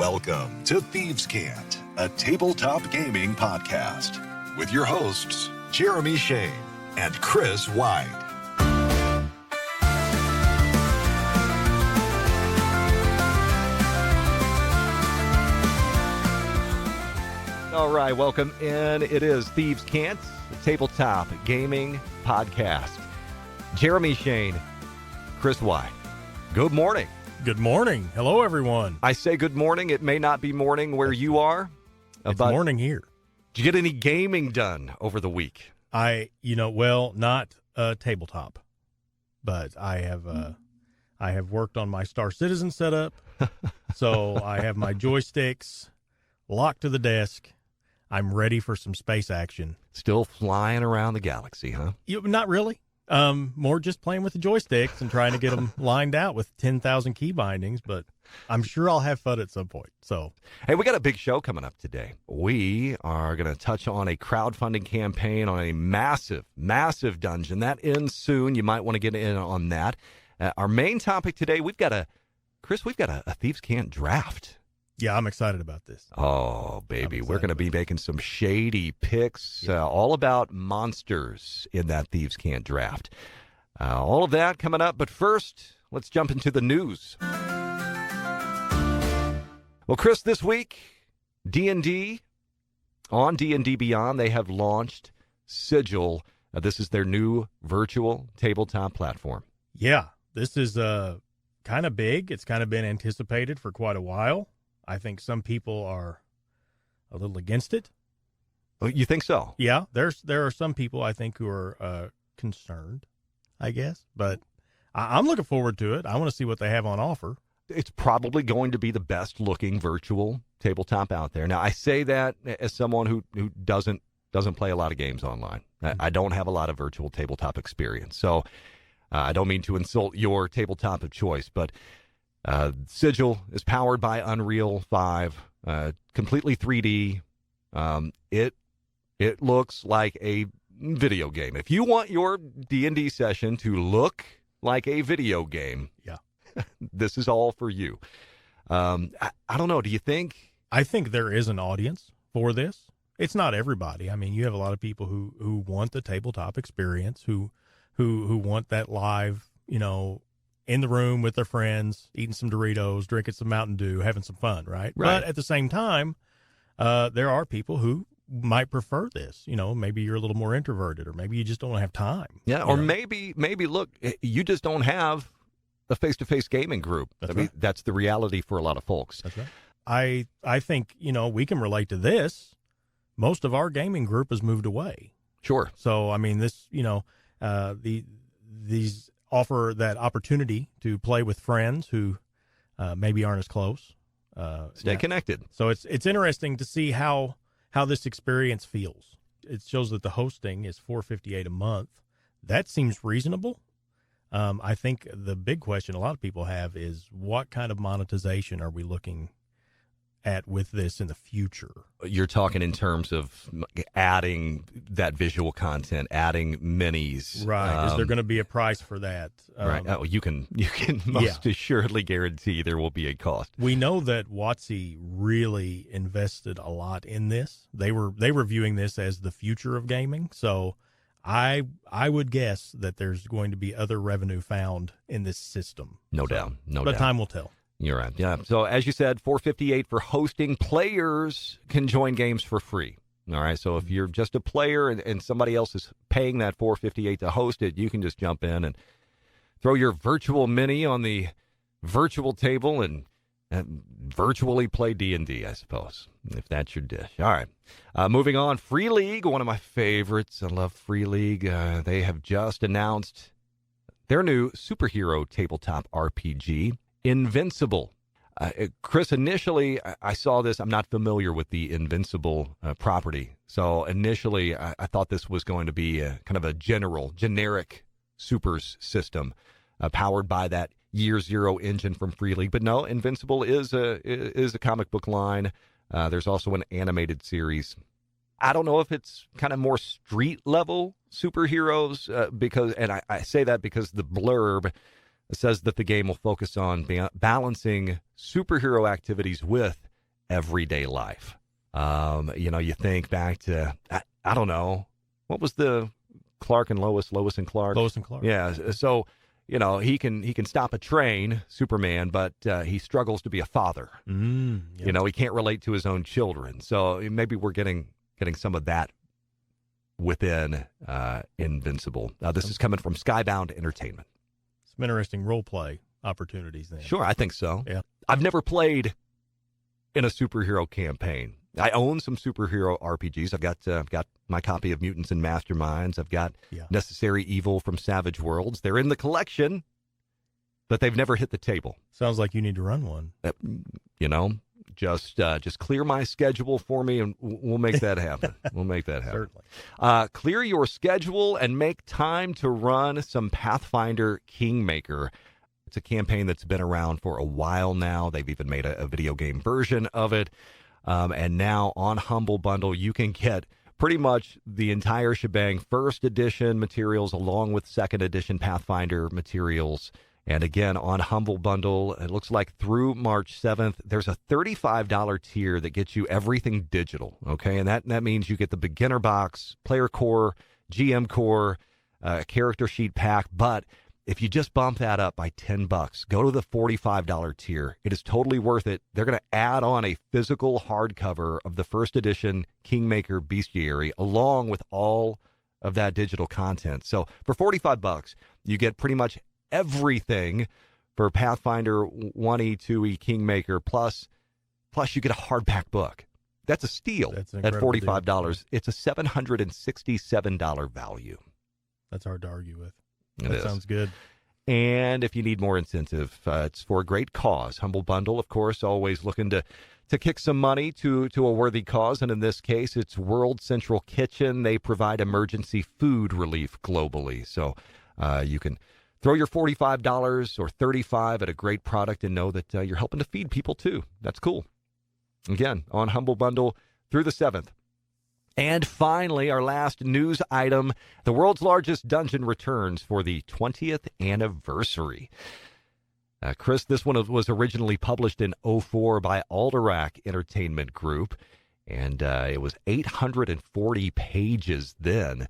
Welcome to Thieves Cant, a tabletop gaming podcast with your hosts, Jeremy Shane and Chris White. All right, welcome in. It is Thieves Cant, the tabletop gaming podcast. Jeremy Shane, Chris White. Good morning. Good morning. Hello, everyone. I say good morning. It may not be morning where you are. It's but morning here. Did you get any gaming done over the week? Not tabletop, but I have worked on my Star Citizen setup. So I have my joysticks locked to the desk. I'm ready for some space action. Still flying around the galaxy, huh? Not really. More just playing with the joysticks and trying to get them lined out with 10,000 key bindings, but I'm sure I'll have fun at some point. So, hey, we got a big show coming up today. We are going to touch on a crowdfunding campaign on a massive, massive dungeon. That ends soon. You might want to get in on that. Our main topic today, we've got a Thieves Cant draft. Yeah, I'm excited about this. Oh, baby. We're going to be making some shady picks, all about monsters in that Thieves Cant draft. All of that coming up. But first, let's jump into the news. Well, Chris, this week, D&D, on D&D Beyond, they have launched Sigil. This is their new virtual tabletop platform. Yeah, this is kind of big. It's kind of been anticipated for quite a while. I think some people are a little against it. Oh, you think so? Yeah, there are some people I think who are concerned, I guess. But I'm looking forward to it. I want to see what they have on offer. It's probably going to be the best looking virtual tabletop out there. Now, I say that as someone who doesn't play a lot of games online. I don't have a lot of virtual tabletop experience. So I don't mean to insult your tabletop of choice, but Sigil is powered by Unreal 5, completely 3D. It looks like a video game. If you want your D&D session to look like a video game, this is all for you. I don't know. Do you think? I think there is an audience for this. It's not everybody. I mean, you have a lot of people who want the tabletop experience, who want that live, in the room with their friends, eating some Doritos, drinking some Mountain Dew, having some fun, right? But at the same time, there are people who might prefer this. Maybe you're a little more introverted, or maybe you just don't have time. Yeah, or maybe, look, you just don't have a face-to-face gaming group. That's the reality for a lot of folks. That's right. I think, we can relate to this. Most of our gaming group has moved away. Sure. So, I mean, this, these offer that opportunity to play with friends who maybe aren't as close. Stay connected. So it's interesting to see how this experience feels. It shows that the hosting is $458 a month. That seems reasonable. I think the big question a lot of people have is, what kind of monetization are we looking at with this in the future? You're talking in terms of adding that visual content, adding minis. Right. Is there going to be a price for that? Right. Oh, you can most assuredly guarantee there will be a cost. We know that WotC really invested a lot in this. They were viewing this as the future of gaming. So I would guess that there's going to be other revenue found in this system. No doubt. But time will tell. You're right. Yeah. So as you said, $458 for hosting. Players can join games for free. All right. So if you're just a player and somebody else is paying that $458 to host it, you can just jump in and throw your virtual mini on the virtual table and virtually play D&D, I suppose, if that's your dish. All right. Moving on. Free League, one of my favorites. I love Free League. They have just announced their new superhero tabletop RPG, Invincible. Chris, initially, I saw this. I'm not familiar with the Invincible property. So initially, I thought this was going to be kind of a generic supers system powered by that Year Zero engine from Free League. But no, Invincible is a comic book line. There's also an animated series. I don't know if it's kind of more street level superheroes because I say that because the blurb says that the game will focus on balancing superhero activities with everyday life. You think back to, I don't know, what was the Clark and Lois and Clark? Lois and Clark. Yeah. So, he can stop a train, Superman, but he struggles to be a father. Yep. He can't relate to his own children. So maybe we're getting some of that within Invincible. This is coming from Skybound Entertainment. Some interesting role play opportunities then. Sure, I think so. Yeah. I've never played in a superhero campaign. I own some superhero RPGs. I've got my copy of Mutants and Masterminds. I've got Necessary Evil from Savage Worlds. They're in the collection, but they've never hit the table. Sounds like you need to run one. Just clear my schedule for me, and we'll make that happen. We'll make that happen. Certainly. Clear your schedule and make time to run some Pathfinder Kingmaker. It's a campaign that's been around for a while now. They've even made a video game version of it. And now on Humble Bundle, you can get pretty much the entire shebang, first edition materials along with second edition Pathfinder materials. And again, on Humble Bundle, it looks like through March 7th, there's a $35 tier that gets you everything digital, okay? And that means you get the beginner box, player core, GM core, character sheet pack. But if you just bump that up by $10, go to the $45 tier. It is totally worth it. They're going to add on a physical hardcover of the first edition Kingmaker Bestiary along with all of that digital content. So for $45, you get pretty much everything for Pathfinder 1E, 2E, Kingmaker, plus you get a hardback book. That's a steal at $45. Deal. It's a $767 value. That's hard to argue with. That sounds good. And if you need more incentive, it's for a great cause. Humble Bundle, of course, always looking to kick some money to a worthy cause. And in this case, it's World Central Kitchen. They provide emergency food relief globally. So you can throw your $45 or $35 at a great product and know that you're helping to feed people too. That's cool. Again, on Humble Bundle through the 7th. And finally, our last news item, the world's largest dungeon returns for the 20th anniversary. Chris, this one was originally published in 2004 by Alderac Entertainment Group, and it was 840 pages then,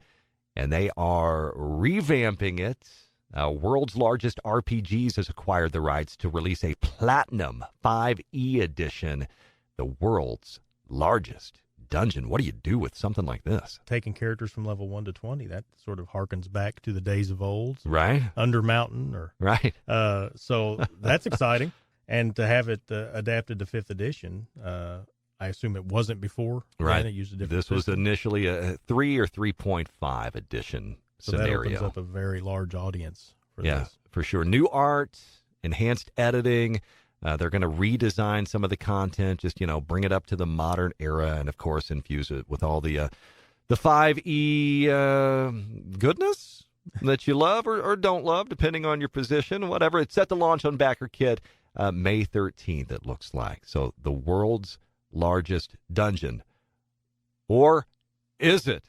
and they are revamping it. World's Largest RPGs has acquired the rights to release a Platinum 5e edition, the world's largest dungeon. What do you do with something like this? Taking characters from level 1 to 20, that sort of harkens back to the days of old. Right. Under Mountain. Right. So that's exciting. And to have it adapted to 5th edition, I assume it wasn't before. Right. It used a different This was system. initially a 3 or 3.5 edition scenario. That opens up a very large audience for yeah, this. For sure. New art, enhanced editing. They're going to redesign some of the content, just, bring it up to the modern era, and, of course, infuse it with all the 5e goodness that you love or don't love, depending on your position, whatever. It's set to launch on BackerKit May 13th, it looks like. So the world's largest dungeon. Or is it?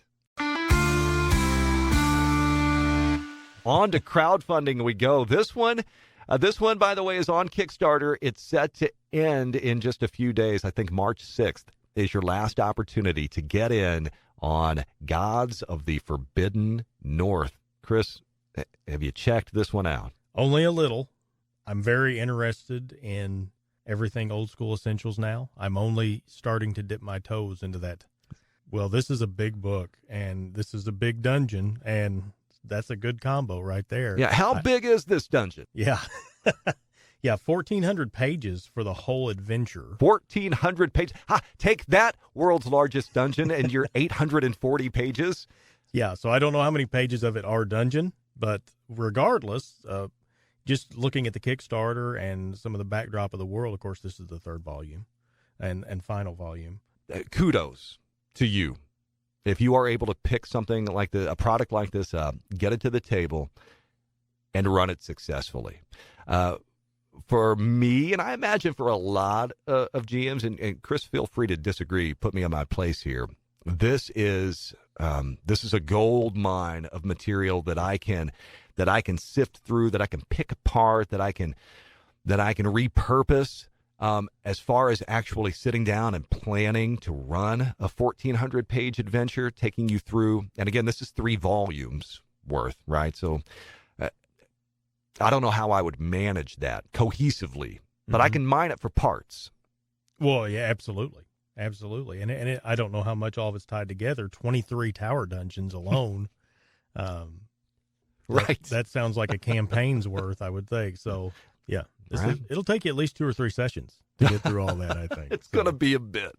On to crowdfunding we go. This one, by the way, is on Kickstarter. It's set to end in just a few days. I think March 6th is your last opportunity to get in on Gods of the Forbidden North. Chris, have you checked this one out? Only a little. I'm very interested in everything Old School Essentials now. I'm only starting to dip my toes into that. Well, this is a big book, and this is a big dungeon, and that's a good combo right there. Yeah, how big is this dungeon? Yeah. Yeah, 1,400 pages for the whole adventure. 1,400 pages. Take that, world's largest dungeon, and your 840 pages. Yeah, so I don't know how many pages of it are dungeon, but regardless, just looking at the Kickstarter and some of the backdrop of the world, of course, this is the 3rd volume and final volume. Kudos to you. If you are able to pick something like a product like this up, get it to the table, and run it successfully. For me, and I imagine for a lot of GMs, and Chris, feel free to disagree, put me on my place here. This is a gold mine of material that I can sift through, that I can pick apart, that I can repurpose. As far as actually sitting down and planning to run a 1,400-page adventure, taking you through, and again, this is 3 volumes worth, right? So I don't know how I would manage that cohesively, but I can mine it for parts. Well, yeah, absolutely. Absolutely. And I don't know how much all of it's tied together. 23 tower dungeons alone. Right. That sounds like a campaign's worth, I would think. So, yeah, it'll take you at least 2 or 3 sessions to get through all that, I think. It's going to be a bit.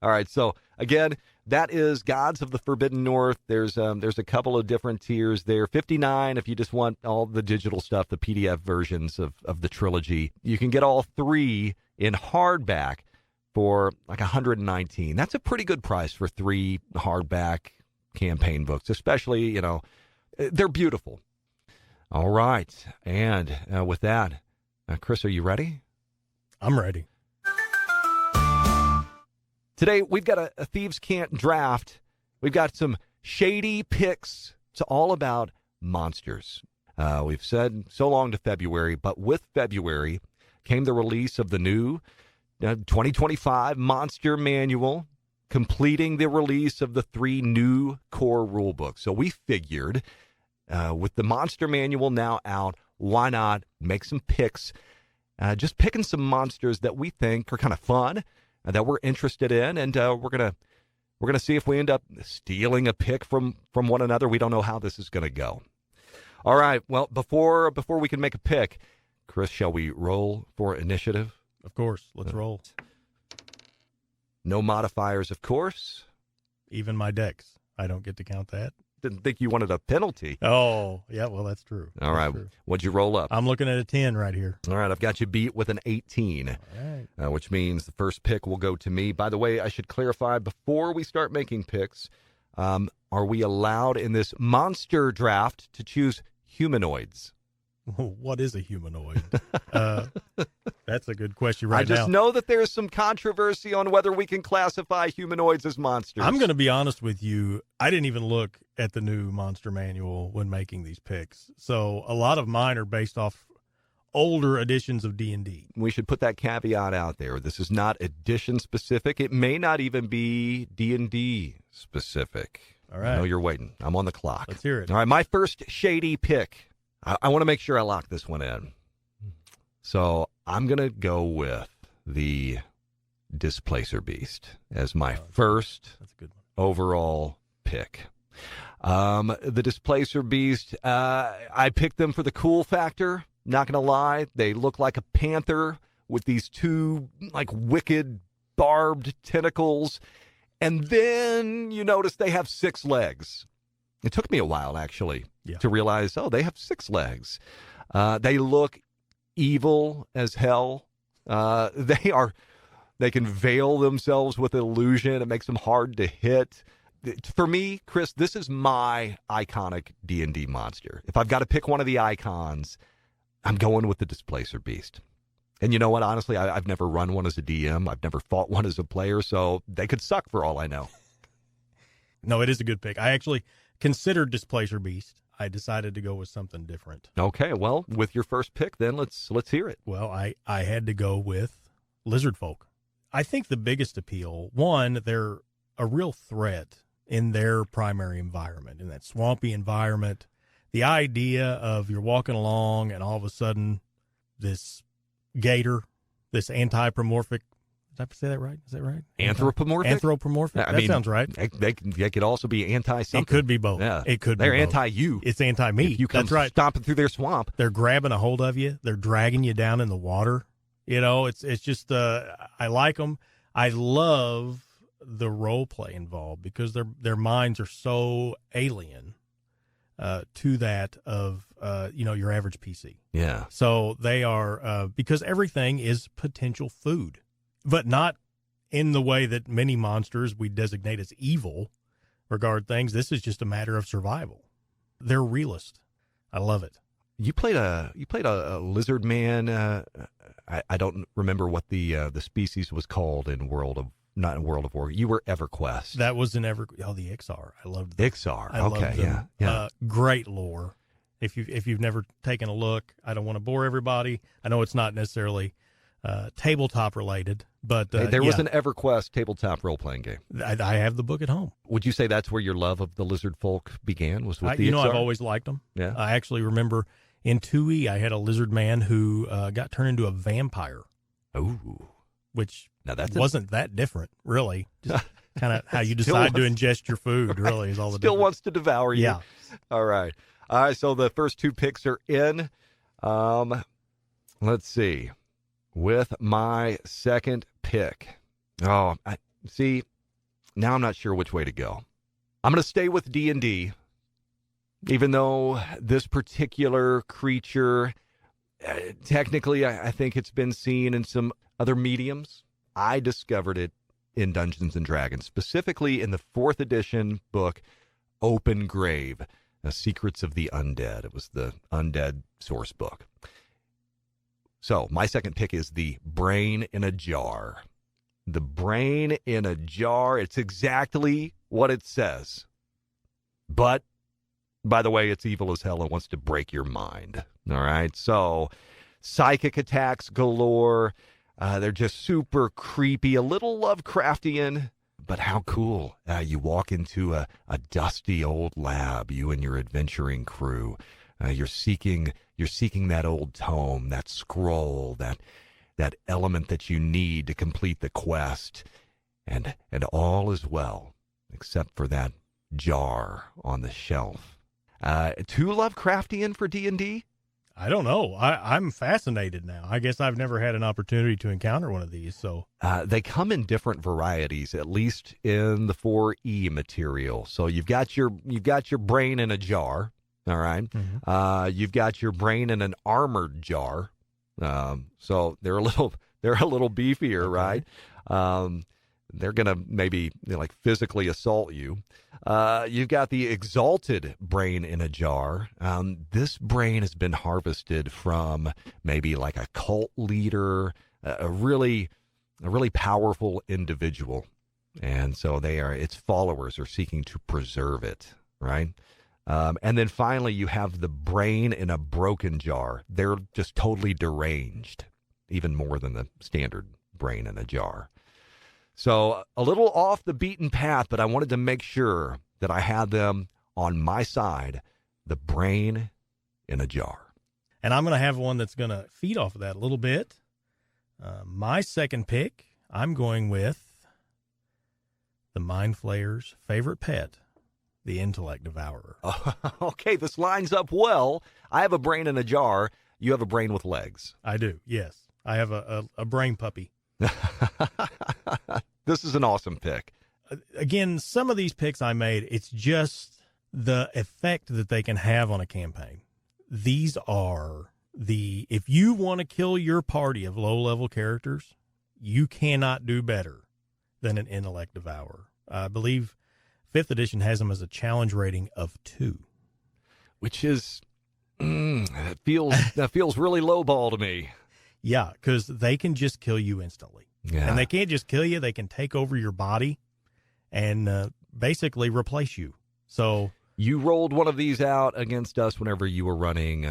All right. So, again, that is Gods of the Forbidden North. There's a couple of different tiers there. $59 if you just want all the digital stuff, the PDF versions of the trilogy. You can get all 3 in hardback for like $119. That's a pretty good price for 3 hardback campaign books, especially, they're beautiful. All right. And with that, Chris, are you ready? I'm ready. Today, we've got a Thieves Cant draft. We've got some Shady picks. It's all about monsters. We've said so long to February, but with February came the release of the new 2025 Monster Manual, completing the release of the 3 new core rule books. So we figured, with the Monster Manual now out, why not make some picks, just picking some monsters that we think are kind of fun, that we're interested in, and we're gonna see if we end up stealing a pick from one another. We don't know how this is gonna go. All right. Well, before we can make a pick, Chris, shall we roll for initiative? Of course. Let's roll. No modifiers, of course. Even my decks. I don't get to count that. Didn't think you wanted a penalty. Oh, yeah, well, that's true. All right. True. What'd you roll up? I'm looking at a 10 right here. All right, I've got you beat with an 18, All right. which means the first pick will go to me. By the way, I should clarify, before we start making picks, are we allowed in this monster draft to choose humanoids? What is a humanoid? That's a good question right now. I just know that there's some controversy on whether we can classify humanoids as monsters. I'm going to be honest with you. I didn't even look at the new Monster Manual when making these picks. So a lot of mine are based off older editions of D&D. We should put that caveat out there. This is not edition specific. It may not even be D&D specific. All right. I know you're waiting. I'm on the clock. Let's hear it. All right, my first Shady pick. I want to make sure I lock this one in. So I'm going to go with the Displacer Beast as my first That's a good one. overall pick. The Displacer Beast, I picked them for the cool factor. Not going to lie. They look like a panther with these 2 like wicked barbed tentacles. And then you notice they have 6 legs. It took me a while, actually, to realize, they have 6 legs. They look evil as hell. They can veil themselves with illusion. It makes them hard to hit. For me, Chris, this is my iconic D&D monster. If I've got to pick one of the icons, I'm going with the Displacer Beast. And you know what? Honestly, I've never run one as a DM. I've never fought one as a player, so they could suck for all I know. No, it is a good pick. I actually considered Displacer Beast. I decided to go with something different. Okay, well, with your first pick, then let's hear it. Well, I had to go with Lizard Folk. I think the biggest appeal, one, they're a real threat in their primary environment, in that swampy environment. The idea of you're walking along and all of a sudden this gator, this anthropomorphic, did I say that right? Is that right? Anthropomorphic? Anthropomorphic? That sounds right. They could also be anti-something. It could be both. Yeah. It could be They're both. anti-you. It's anti-me. If you come That's right. stomping through their swamp. They're grabbing a hold of you. They're dragging you down in the water. It's just, I like them. I love the role play involved because their minds are so alien to that of, your average PC. Yeah. So they are, because everything is potential food, but not in the way that many monsters we designate as evil regard things. This is just a matter of survival. They're realist. I love it. You played a lizard man. I don't remember what the species was called not in World of War. You were EverQuest. That was the Ixar. I loved them. Ixar. I loved them. Yeah. Great lore. If you've never taken a look, I don't want to bore everybody. I know it's not necessarily tabletop related. But There was an EverQuest tabletop role-playing game. I have the book at home. Would you say that's where your love of the lizard folk began? Was with the I've always liked them. Yeah. I actually remember in 2E, I had a lizard man who got turned into a vampire. Ooh. Which now wasn't that different, really. Just kind of how you decide to ingest your food, really, is all the Still difference. wants to devour you. Yeah. All right. So the first two picks are in. Let's see. With my second pick. Now I'm not sure which way to go. I'm going to stay with D&D, even though this particular creature, technically, I think it's been seen in some other mediums. I discovered it in Dungeons & Dragons, specifically in the 4th edition book, Open Grave, Secrets of the Undead. It was the Undead source book. So my second pick is the Brain in a Jar. The Brain in a Jar. It's exactly what it says. But, by the way, it's evil as hell and wants to break your mind. All right? So, psychic attacks galore. They're just super creepy, a little Lovecraftian, but how cool. You walk into a dusty old lab, you and your adventuring crew. You're seeking that old tome, that scroll, that element that you need to complete the quest. And all is well, except for that jar on the shelf. Too Lovecraftian for D&D? I don't know. I'm fascinated now. I guess I've never had an opportunity to encounter one of these. So they come in different varieties, at least in the 4E material. So you've got your brain in a jar, all right. Mm-hmm. You've got your brain in an armored jar. So they're a little beefier, okay. right? They're gonna maybe physically assault you. You've got the exalted brain in a jar. This brain has been harvested from maybe like a cult leader, a really powerful individual, and so its followers are seeking to preserve it, right? And then finally, you have the brain in a broken jar. They're just totally deranged, even more than the standard brain in a jar. So a little off the beaten path, but I wanted to make sure that I had them on my side, the brain in a jar. And I'm going to have one that's going to feed off of that a little bit. My second pick, I'm going with the Mind Flayer's favorite pet, the Intellect Devourer. Okay, this lines up well. I have a brain in a jar. You have a brain with legs. I do, yes. I have a brain puppy. This is an awesome pick. Again, some of these picks I made, it's just the effect that they can have on a campaign. These are if you want to kill your party of low-level characters, you cannot do better than an Intellect Devourer. I believe 5th edition has them as a challenge rating of 2. Which is, that feels really lowball to me. Yeah, because they can just kill you instantly. Yeah. And they can't just kill you. They can take over your body and basically replace you. So you rolled one of these out against us whenever you were running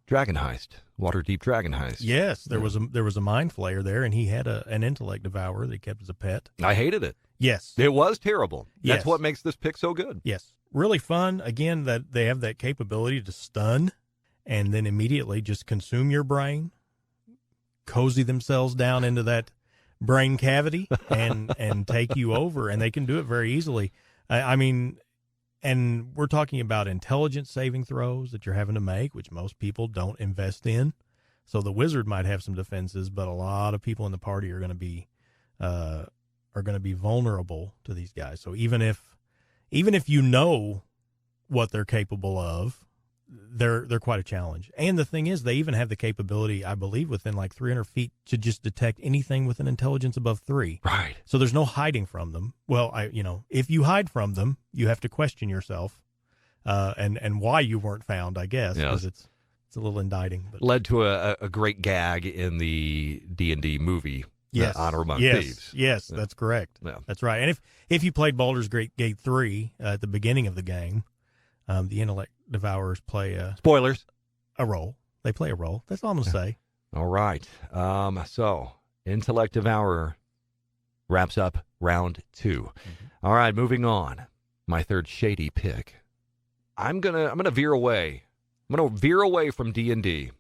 Dragon Heist, Waterdeep Dragon Heist. Yes, there was a Mind Flayer there, and he had an Intellect Devourer that he kept as a pet. I hated it. Yes. It was terrible. Yes. That's what makes this pick so good. Yes. Really fun. Again, that they have that capability to stun and then immediately just consume your brain, cozy themselves down into that brain cavity and take you over, and they can do it very easily. I mean, and we're talking about intelligence saving throws that you're having to make, which most people don't invest in. So the wizard might have some defenses, but a lot of people in the party are going to be vulnerable to these guys. So even if you know what they're capable of, they're quite a challenge. And the thing is, they even have the capability, I believe, within like 300 feet to just detect anything with an intelligence above 3. Right. So there's no hiding from them. Well, if you hide from them, you have to question yourself and why you weren't found, I guess, because it's a little indicting. But led to a great gag in the D&D movie. Yes. Honor Among Thieves. Thieves. Yes, that's correct. Yeah. That's right. And if you played Baldur's Gate 3 at the beginning of the game, the Intellect Devourers play Spoilers. a role. They play a role. That's all I'm going to say. All right. So Intellect Devourer wraps up round 2. All right, moving on. My third Shady pick. I'm gonna veer away. I'm gonna veer away from D&D.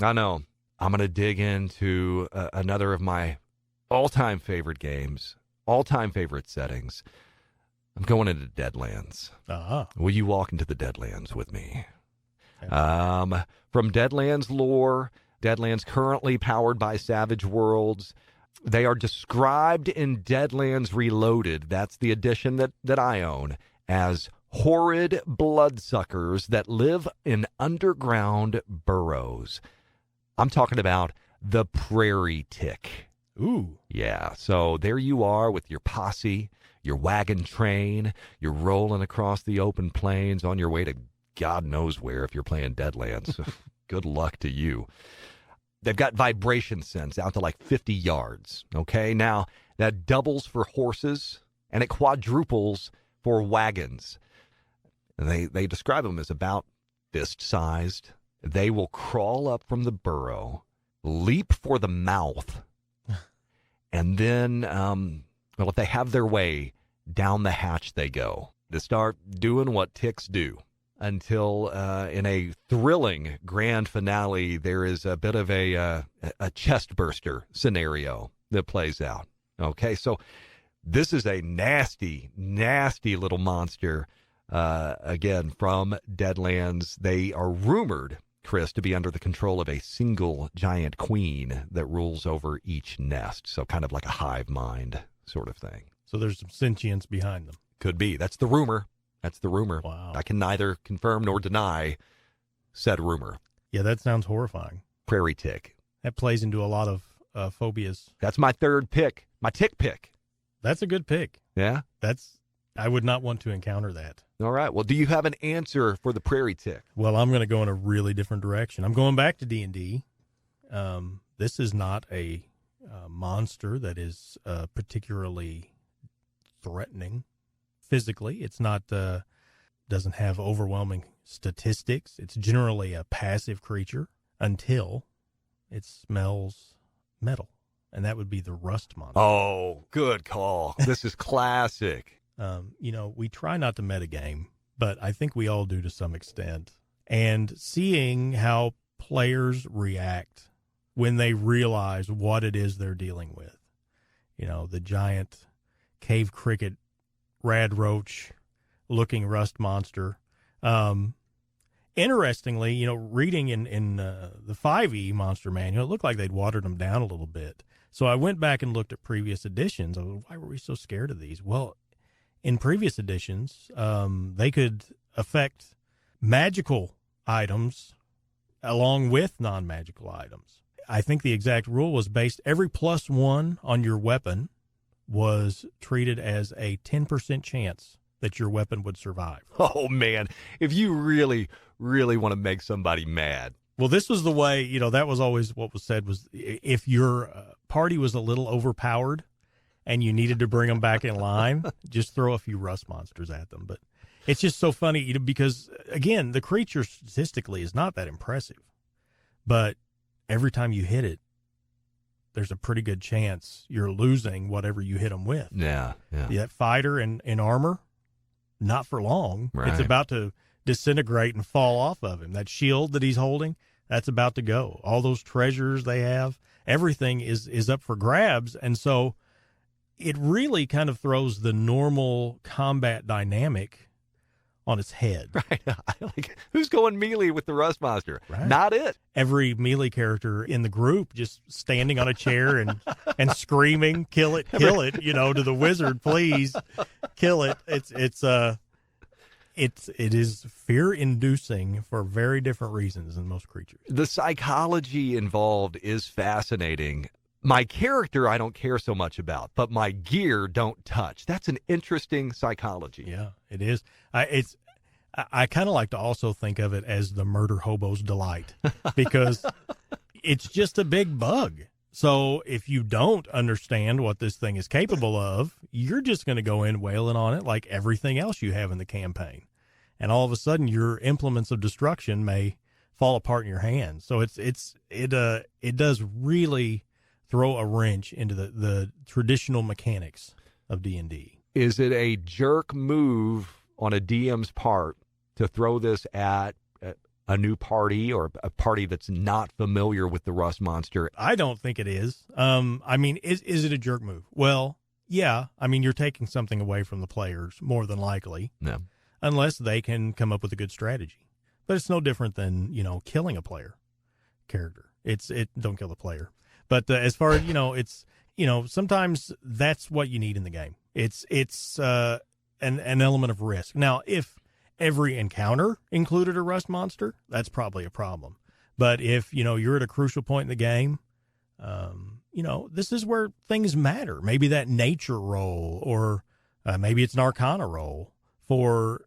I know. I'm gonna dig into another of my all-time favorite games, all-time favorite settings. I'm going into Deadlands. Will you walk into the Deadlands with me? From Deadlands lore, Deadlands currently powered by Savage Worlds. They are described in Deadlands Reloaded, that's the edition that I own, as horrid bloodsuckers that live in underground burrows. I'm talking about the prairie tick. Ooh. Yeah, so there you are with your posse, your wagon train. You're rolling across the open plains on your way to God knows where if you're playing Deadlands. Good luck to you. They've got vibration sense out to like 50 yards, okay? Now, that doubles for horses, and it quadruples for wagons. They describe them as about fist-sized. They will crawl up from the burrow, leap for the mouth, and then, if they have their way, down the hatch they go to start doing what ticks do. Until in a thrilling grand finale, there is a bit of a chest burster scenario that plays out. Okay, so this is a nasty, nasty little monster, again, from Deadlands. They are rumored, Chris, to be under the control of a single giant queen that rules over each nest. So kind of like a hive mind sort of thing. So there's some sentience behind them. Could be. That's the rumor. That's the rumor. Wow. I can neither confirm nor deny said rumor. Yeah, that sounds horrifying. Prairie tick. That plays into a lot of phobias. That's my third pick. My tick pick. That's a good pick. Yeah? I would not want to encounter that. All right. Well, do you have an answer for the prairie tick? Well, I'm going to go in a really different direction. I'm going back to D&D. This is not a monster that is particularly threatening physically. It's not doesn't have overwhelming statistics. It's generally a passive creature until it smells metal, and that would be the rust monster. Oh, good call. This is classic. We try not to metagame, but I think we all do to some extent. And seeing how players react when they realize what it is they're dealing with, the giant cave cricket rad roach looking rust monster. Interestingly, reading in the 5e monster manual, it looked like they'd watered them down a little bit. So I went back and looked at previous editions. Why were we so scared of these? Well, in previous editions, they could affect magical items along with non-magical items. I think the exact rule was based every +1 on your weapon was treated as a 10% chance that your weapon would survive. Oh, man. If you really, really want to make somebody mad. Well, this was the way, that was always what was said was if your party was a little overpowered and you needed to bring them back in line, just throw a few rust monsters at them. But it's just so funny, because, again, the creature statistically is not that impressive. But every time you hit it, there's a pretty good chance you're losing whatever you hit them with. Yeah. That fighter in armor, not for long. Right. It's about to disintegrate and fall off of him. That shield that he's holding, that's about to go. All those treasures they have, everything is up for grabs. And so it really kind of throws the normal combat dynamic on its head. Right. Who's going melee with the rust monster? Right. Not it. Every melee character in the group just standing on a chair and screaming, kill it, to the wizard, please kill it. It is fear-inducing for very different reasons than most creatures. The psychology involved is fascinating. My character I don't care so much about, but my gear don't touch. That's an interesting psychology. Yeah, it is. I kind of like to also think of it as the murder hobo's delight, because it's just a big bug. So if you don't understand what this thing is capable of, you're just going to go in wailing on it like everything else you have in the campaign. And all of a sudden, your implements of destruction may fall apart in your hands. So it does really throw a wrench into the traditional mechanics of D&D. Is it a jerk move on a DM's part to throw this at a new party or a party that's not familiar with the Rust monster? I don't think it is. I mean, is it a jerk move? Well, yeah. I mean, you're taking something away from the players more than likely. No. Unless they can come up with a good strategy. But it's no different than, killing a player character. Don't kill the player. But as far as, it's, sometimes that's what you need in the game. It's an element of risk. Now, if every encounter included a Rust monster, that's probably a problem. But if, you're at a crucial point in the game, this is where things matter. Maybe that nature roll, or maybe it's an arcana roll for,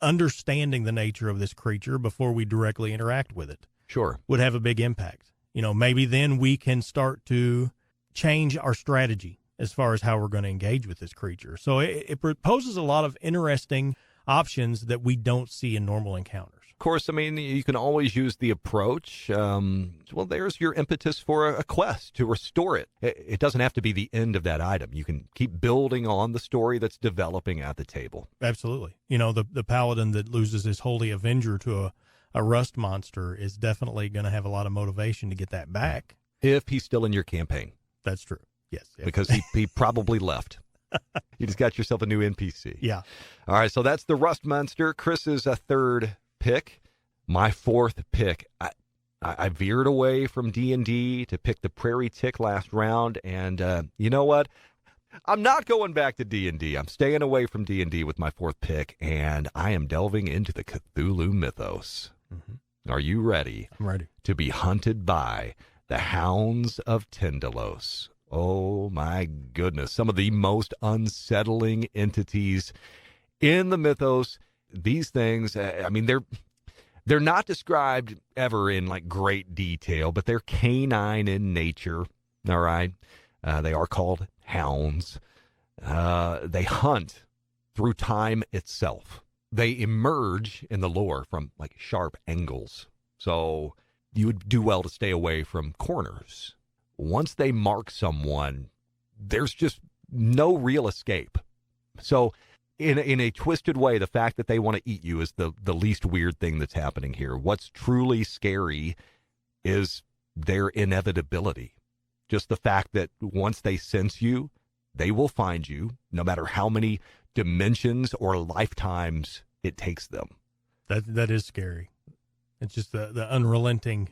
understanding the nature of this creature before we directly interact with it. Sure. Would have a big impact. Maybe then we can start to change our strategy as far as how we're going to engage with this creature. So it proposes a lot of interesting options that we don't see in normal encounters. Of course, I mean, you can always use the approach. Well, there's your impetus for a quest to restore it. It doesn't have to be the end of that item. You can keep building on the story that's developing at the table. Absolutely. The paladin that loses his holy avenger to a Rust monster is definitely going to have a lot of motivation to get that back. If he's still in your campaign. That's true. Yes. Because he probably left. You just got yourself a new NPC. Yeah. All right, so that's the Rust monster. Chris's third pick. My fourth pick. I veered away from D&D to pick the Prairie Tick last round, and you know what? I'm not going back to D&D. I'm staying away from D&D with my fourth pick, and I am delving into the Cthulhu mythos. Mm-hmm. Are you ready? I'm ready. To be hunted by the Hounds of Tindalos. Oh, my goodness. Some of the most unsettling entities in the mythos. These things, I mean, they're not described ever in, great detail, but they're canine in nature, all right? They are called hounds. They hunt through time itself. They emerge in the lore from, sharp angles. So you would do well to stay away from corners. Once they mark someone, there's just no real escape. So in a twisted way, the fact that they want to eat you is the least weird thing that's happening here. What's truly scary is their inevitability. Just the fact that once they sense you, they will find you, no matter how many dimensions or lifetimes it takes them. That is scary. It's just the unrelenting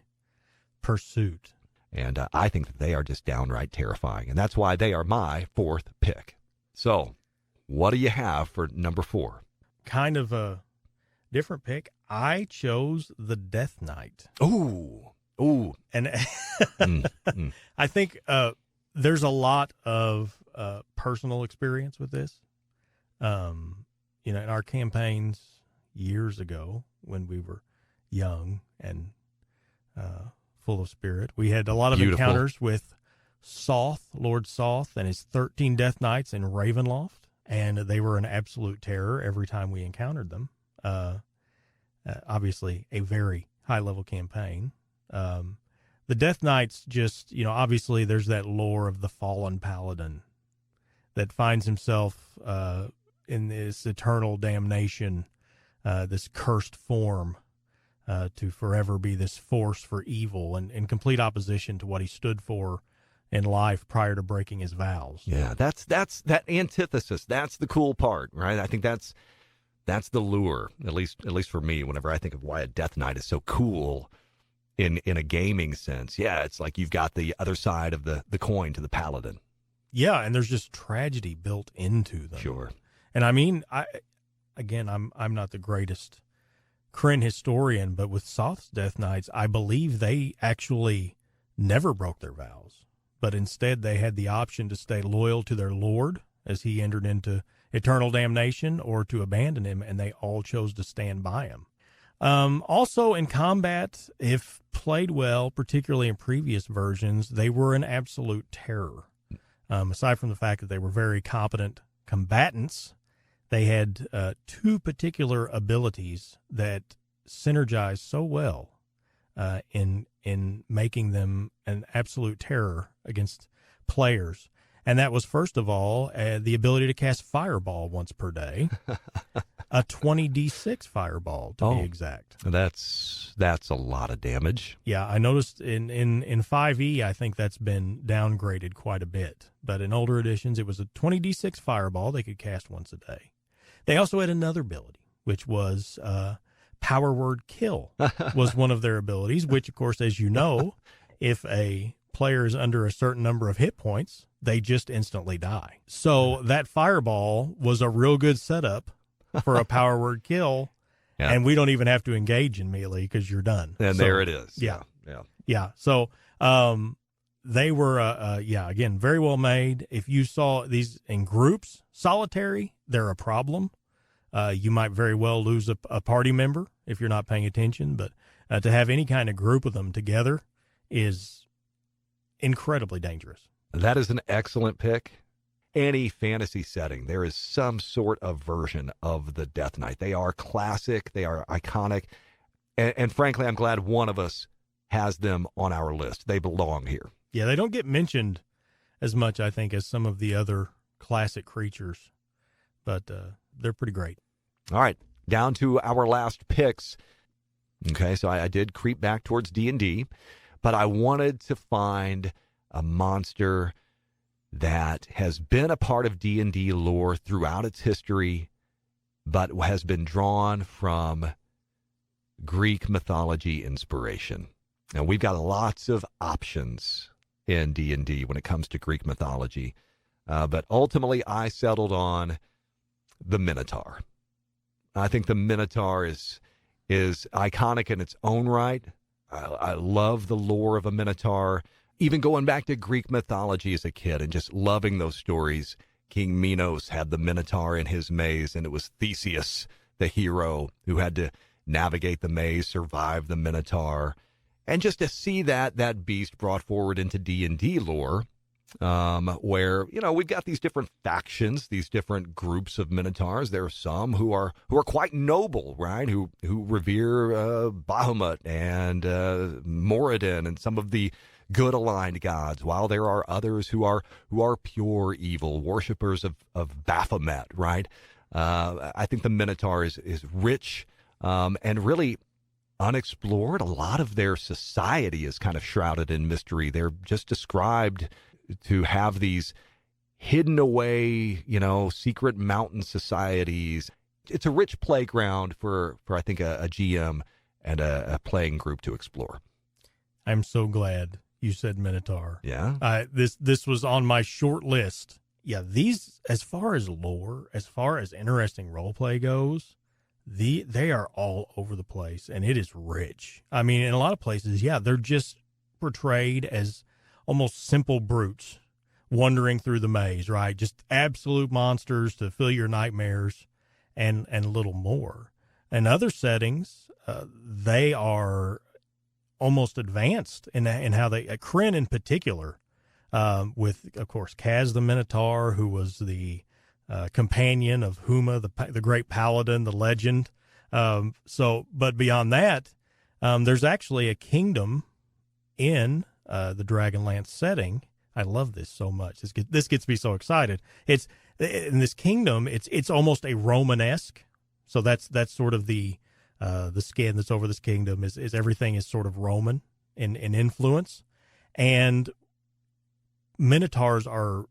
pursuit. And I think that they are just downright terrifying. And that's why they are my fourth pick. So what do you have for number 4? Kind of a different pick. I chose the Death Knight. Ooh. And I think there's a lot of personal experience with this. In our campaigns years ago when we were young and full of spirit, we had a lot of encounters with Soth, Lord Soth, and his 13 Death Knights in Ravenloft, and they were an absolute terror every time we encountered them. Obviously, a very high-level campaign. The Death Knights just, obviously there's that lore of the fallen paladin that finds himself in this eternal damnation, this cursed form, to forever be this force for evil and in complete opposition to what he stood for in life prior to breaking his vows. Yeah, that's that antithesis. That's the cool part, right? I think that's the lure, at least for me, whenever I think of why a Death Knight is so cool in a gaming sense. Yeah, it's like you've got the other side of the coin to the paladin. Yeah, and there's just tragedy built into them. Sure. And I mean, I'm not the greatest Kryn historian, but with Soth's Death Knights, I believe they actually never broke their vows, but instead they had the option to stay loyal to their lord as he entered into eternal damnation or to abandon him, and they all chose to stand by him. Also in combat, if played well, particularly in previous versions, they were an absolute terror. Aside from the fact that they were very competent combatants, they had 2 particular abilities that synergize so well in making them an absolute terror against players. And that was, first of all, the ability to cast Fireball once per day, a 20d6 Fireball to be exact. That's a lot of damage. Yeah, I noticed in 5e, I think that's been downgraded quite a bit. But in older editions, it was a 20d6 Fireball they could cast once a day. They also had another ability, which was Power Word Kill was one of their abilities, which, of course, as you know, if a player is under a certain number of hit points, they just instantly die. So that Fireball was a real good setup for a Power Word Kill, and we don't even have to engage in melee because you're done. And so, there it is. Yeah. So they were, again, very well made. If you saw these in groups, solitary, they're a problem. You might very well lose a party member if you're not paying attention, but to have any kind of group of them together is incredibly dangerous. That is an excellent pick. Any fantasy setting, there is some sort of version of the Death Knight. They are classic. They are iconic. And frankly, I'm glad one of us has them on our list. They belong here. Yeah, they don't get mentioned as much, I think, as some of the other classic creatures, but they're pretty great. All right, down to our last picks. Okay, so I did creep back towards D&D, but I wanted to find a monster that has been a part of D&D lore throughout its history, but has been drawn from Greek mythology inspiration. And we've got lots of options in D&D when it comes to Greek mythology, but ultimately I settled on the Minotaur. I think the Minotaur is iconic in its own right. I love the lore of a Minotaur. Even going back to Greek mythology as a kid and just loving those stories. King Minos had the Minotaur in his maze, and it was Theseus, the hero, who had to navigate the maze, survive the Minotaur. And just to see that beast brought forward into D&D lore, where, we've got these different factions, these different groups of Minotaurs. There are some who are quite noble, right? Who revere Bahamut and Moradin and some of the good aligned gods, while there are others who are pure evil, worshippers of Baphomet, right? I think the Minotaur is rich and really unexplored. A lot of their society is kind of shrouded in mystery. They're just described to have these hidden away, secret mountain societies. It's a rich playground for I think, a GM and a playing group to explore. I'm so glad you said Minotaur. Yeah. This was on my short list. Yeah, these, as far as lore, as far as interesting role play goes, they are all over the place, and it is rich. I mean, in a lot of places, they're just portrayed as almost simple brutes wandering through the maze, right? Just absolute monsters to fill your nightmares and a little more. In other settings, they are almost advanced in how they, Kryn in particular, with, of course, Kaz the Minotaur, who was the companion of Huma, the great paladin, the legend. But beyond that, there's actually a kingdom in the Dragonlance setting. I love this so much. This gets me so excited. It's in this kingdom. It's almost a Romanesque. So that's sort of the skin that's over this kingdom is everything is sort of Roman in influence, and Minotaurs are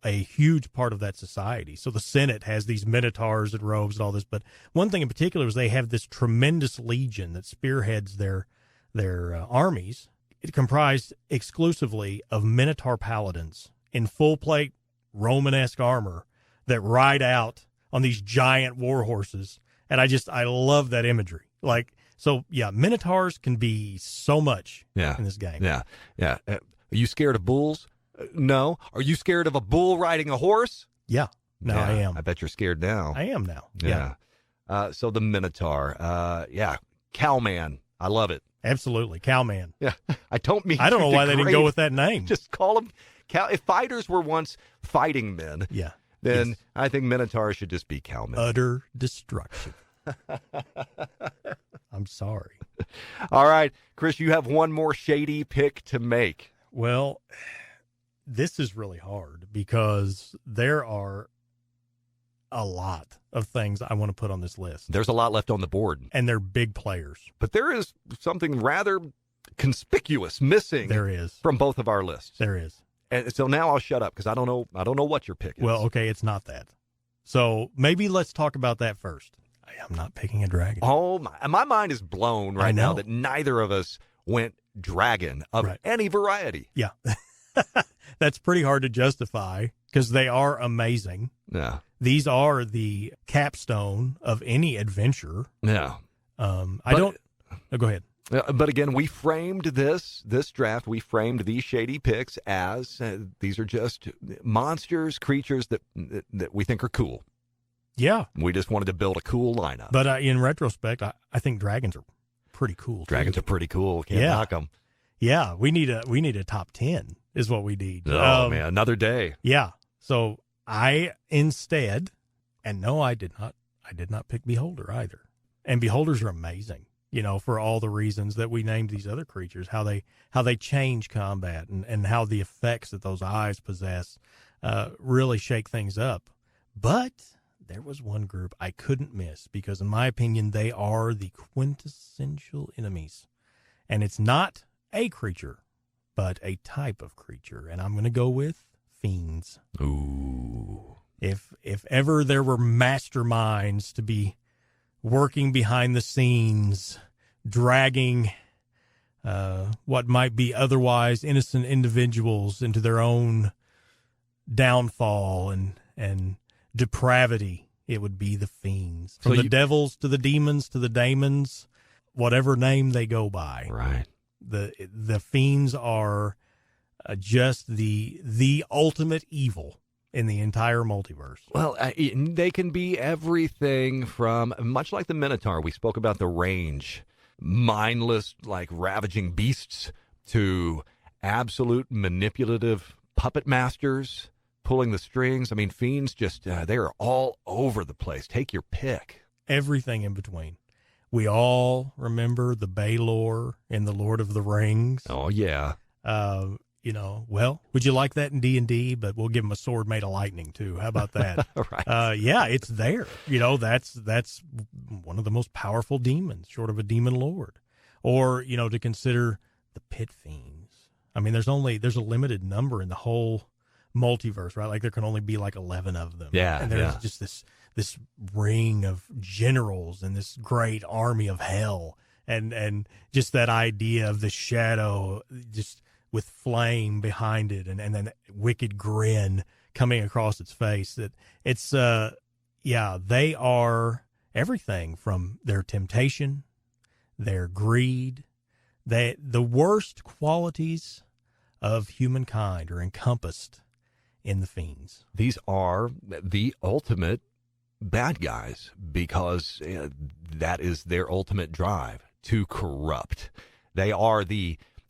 a huge part of that society. So the Senate has these Minotaurs and robes and all this, but one thing in particular is they have this tremendous legion that spearheads their armies. It comprised exclusively of Minotaur paladins in full plate Romanesque armor that ride out on these giant war horses. And I love that imagery. Minotaurs can be so much in this game. Yeah. Are you scared of bulls? No. Are you scared of a bull riding a horse? Yeah. No, I am. I bet you're scared now. I am now. Yeah. So the Minotaur. Cowman. I love it. Absolutely. Cowman. Yeah. I don't know why they didn't go with that name. Just call them cow. If fighters were once fighting men, then I think Minotaur should just be cowmen. Utter destruction. I'm sorry. All right, Chris, you have one more shady pick to make. Well, this is really hard because there are a lot of things I want to put on this list. There's a lot left on the board. And they're big players. But there is something rather conspicuous missing. There is. From both of our lists. There is. And so now I'll shut up because I don't know what your pick is. Well, okay, it's not that. So maybe let's talk about that first. I'm not picking a dragon. Oh, my mind is blown right now that neither of us went dragon of any variety. Yeah. That's pretty hard to justify because they are amazing. Yeah. These are the capstone of any adventure. Yeah. Go ahead. But again, we framed this draft. We framed these shady picks as these are just monsters, creatures that we think are cool. Yeah. We just wanted to build a cool lineup. But in retrospect, I think dragons are pretty cool. Dragons are pretty cool. Can't knock them. Yeah, we need a top 10 is what we need. Oh man, another day. Yeah. So I instead, and no, I did not pick Beholder either. And Beholders are amazing, for all the reasons that we named these other creatures, how they change combat and how the effects that those eyes possess really shake things up. But there was one group I couldn't miss because, in my opinion, they are the quintessential enemies. And it's not a creature, but a type of creature. And I'm going to go with fiends. Ooh. If ever there were masterminds to be working behind the scenes, dragging what might be otherwise innocent individuals into their own downfall and depravity, it would be the fiends. From the devils to the demons to the daemons, whatever name they go by. Right. The fiends are just the ultimate evil in the entire multiverse. Well, they can be everything from, much like the Minotaur, we spoke about the range, mindless, like ravaging beasts, to absolute manipulative puppet masters pulling the strings. I mean, fiends just, they are all over the place. Take your pick. Everything in between. We all remember the Baelor in The Lord of the Rings. Oh, yeah. Well, would you like that in D&D? But we'll give him a sword made of lightning, too. How about that? Right. Yeah, it's there. That's one of the most powerful demons, short of a demon lord. Or, to consider the pit fiends. I mean, there's a limited number in the whole multiverse, right? Like there can only be like 11 of them. Yeah. And there's just this ring of generals and this great army of hell. And just that idea of the shadow just with flame behind it and then that wicked grin coming across its face. That it's they are everything from their temptation, their greed, the worst qualities of humankind are encompassed in the fiends. These are the ultimate bad guys because that is their ultimate drive, to corrupt. They are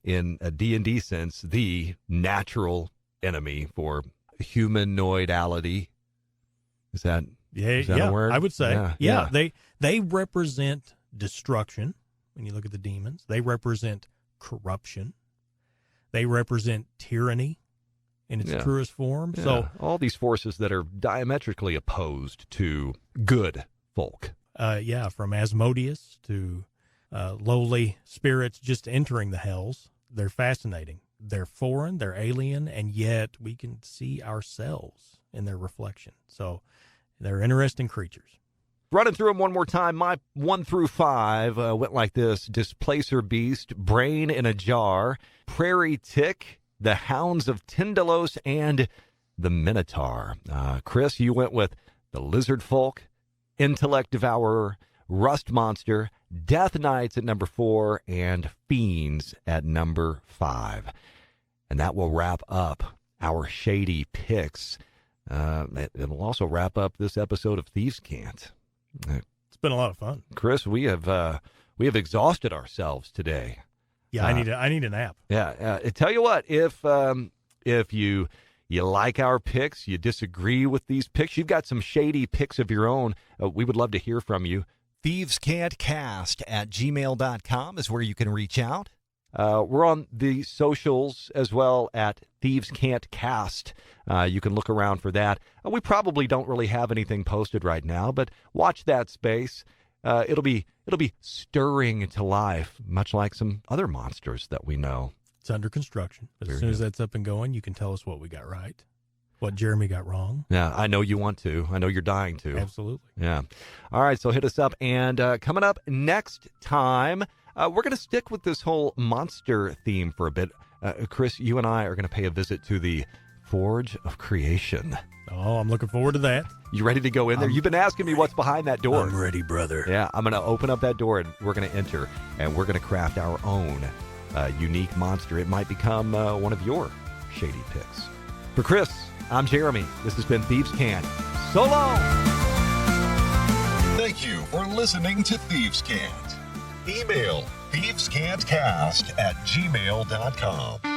in a D&D sense, the natural enemy for humanoidality. Is that a word? I would say. Yeah. They represent destruction. When you look at the demons, they represent corruption. They represent tyranny in its truest form. Yeah. So all these forces that are diametrically opposed to good folk. From Asmodeus to lowly spirits just entering the hells. They're fascinating. They're foreign, they're alien, and yet we can see ourselves in their reflection. So they're interesting creatures. Running through them one more time, my 1 through 5 went like this: Displacer Beast, Brain in a Jar, Prairie Tick, the Hounds of Tyndalos, and the Minotaur. Chris, you went with the Lizard Folk, Intellect Devourer, Rust Monster, Death Knights at number 4, and Fiends at number 5. And that will wrap up our shady picks. It'll also wrap up this episode of Thieves Cant. It's been a lot of fun. Chris, we have exhausted ourselves today. Yeah, I need a nap. Yeah, tell you what, if you like our picks, you disagree with these picks, you've got some shady picks of your own, we would love to hear from you. thievescantcast@gmail.com is where you can reach out. We're on the socials as well at Thieves Cant Cast. You can look around for that. We probably don't really have anything posted right now, but watch that space. It'll be stirring to life, much like some other monsters that we know. It's under construction. As soon as that's up and going, you can tell us what we got right, what Jeremy got wrong. Yeah, I know you want to. I know you're dying to. Absolutely. Yeah. All right, so hit us up. And coming up next time, we're going to stick with this whole monster theme for a bit. Chris, you and I are going to pay a visit to the Forge of Creation. Oh, I'm looking forward to that. You ready to go in there? You've been asking me what's behind that door. I'm ready, brother. Yeah, I'm going to open up that door, and we're going to enter, and we're going to craft our own unique monster. It might become one of your Shady picks. For Chris, I'm Jeremy. This has been Thieves Cant. So long! Thank you for listening to Thieves Cant. Email thievescantcast@gmail.com.